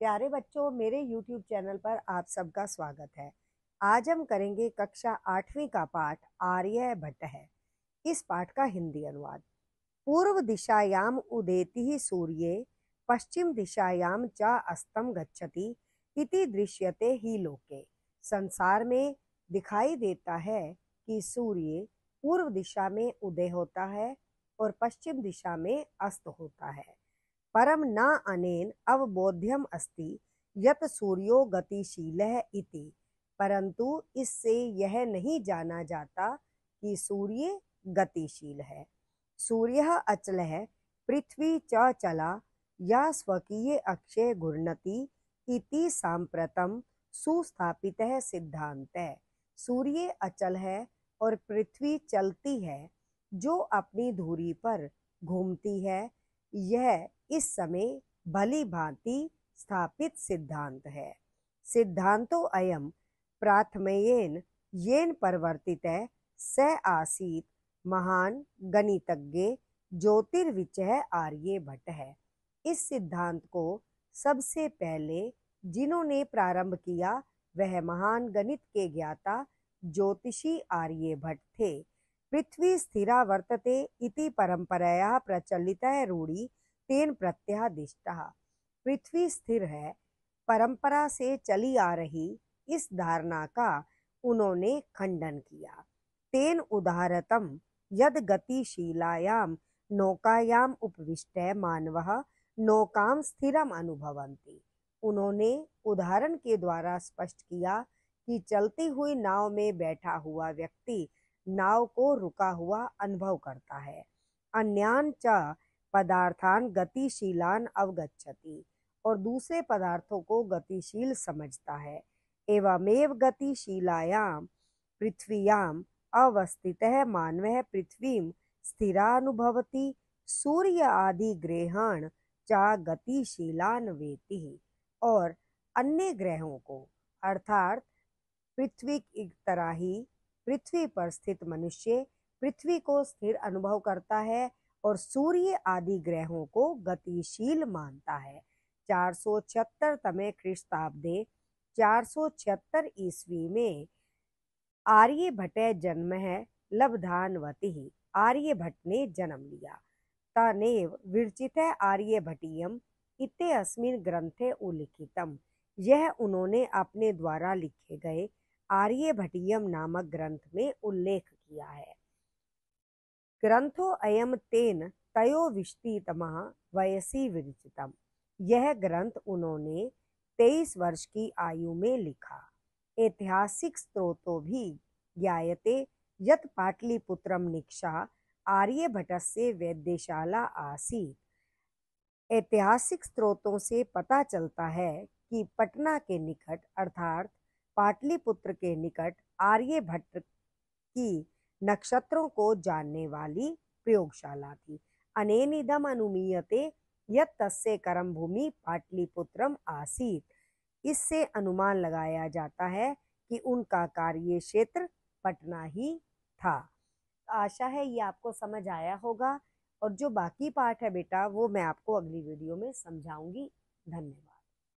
प्यारे बच्चों, मेरे YouTube चैनल पर आप सबका स्वागत है। आज हम करेंगे कक्षा 8वीं का पाठ आर्यभट्ट है। इस पाठ का हिंदी अनुवाद। पूर्व दिशायाम उदेति सूर्ये पश्चिम दिशायाम च अस्तम गच्छति इति दृश्यते ही लोके। संसार में दिखाई देता है कि सूर्य पूर्व दिशा में उदय होता है और पश्चिम दिशा में अस्त होता है। परम न अनेन अवबोध्यम अस्ति यत सूर्यो गतिशीलः इति, परंतु इससे यह नहीं जाना जाता कि सूर्य गतिशील है। सूर्यः अचलः पृथ्वी च चला या स्वकीय अक्षे घूर्णति इति सांप्रतम सुस्थापितः सिद्धांतः। सूर्य अचल है और पृथ्वी चलती है जो अपनी धुरी पर घूमती है। यह इस समय भली भांति स्थापित सिद्धांत है। सिद्धांतो अयम प्राथमयेन येन परिवर्तितः स आसीत महान गणितज्ञ ज्योतिर्विचः आर्यभट्ट है। इस सिद्धांत को सबसे पहले जिन्होंने प्रारंभ किया वह महान गणित के ज्ञाता ज्योतिषी आर्यभट्ट थे। पृथ्वी स्थिरा वर्तते इति परंपराया प्रचलितः रूढ़ी तेन प्रत्यादिष्टः। पृथ्वी स्थिर है, परंपरा से चली आ रही इस धारणा का उन्होंने खंडन किया। तेन उदाहरतम यद गतिशीलायाम नौकायाम उपविष्टः मानवः नौकाम स्थिरम अनुभवन्ति। उन्होंने उदाहरण के द्वारा स्पष्ट किया कि चलती हुई नाव में बैठा हुआ व्यक्ति नाव को रुका हुआ अनुभव करता है। अन्यान च पदार्थान गतिशीलान अवगच्छति, और दूसरे पदार्थों को गतिशील समझता है। एवमेव गतिशीलायाम पृथ्व्याम अवस्थितः मानवः पृथ्वीं स्थिरानुभवति सूर्य आदि ग्रहाण च गतिशीलान वेति, और अन्य ग्रहों को अर्थात पृथ्वी की तरह ही पृथ्वी पर स्थित मनुष्य पृथ्वी को स्थिर अनुभव करता है और सूर्य आदि ग्रहों को गतिशील मानता है। 476वें ख्रीस्ताब्दे 476 ईस्वी में आर्यभट्ट जन्म है लब्धानवति। आर्यभट्ट ने जन्म लिया। तनेव विरचित आर्यभट्टीयम इत्ते अस्मिन् ग्रंथे उल्लिखितम। यह उन्होंने अपने द्वारा लिखे गए आर्यभट्टीयम नामक ग्रंथ में उल्लेख किया है। ग्रंथो अयम तेन त्रयोविंशतितमः वयसि विरचितम। यह ग्रंथ उन्होंने 23 वर्ष की आयु में लिखा। ऐतिहासिक स्रोतों भी ज्ञायते यत् पाटलिपुत्रम निक्षा आर्यभट्टस्य वैद्यशाला आसीत्। ऐतिहासिक स्रोतों से पता चलता है कि पटना के निकट अर्थात पाटलिपुत्र के निकट आर्यभट्ट की नक्षत्रों को जानने वाली प्रयोगशाला थी। अनेनिदम अनुमीयते यत् तस्य कर्म भूमि पाटलिपुत्रम आसीत। इससे अनुमान लगाया जाता है कि उनका कार्य क्षेत्र पटना ही था। आशा है ये आपको समझ आया होगा, और जो बाकी पाठ है बेटा वो मैं आपको अगली वीडियो में समझाऊंगी। धन्यवाद।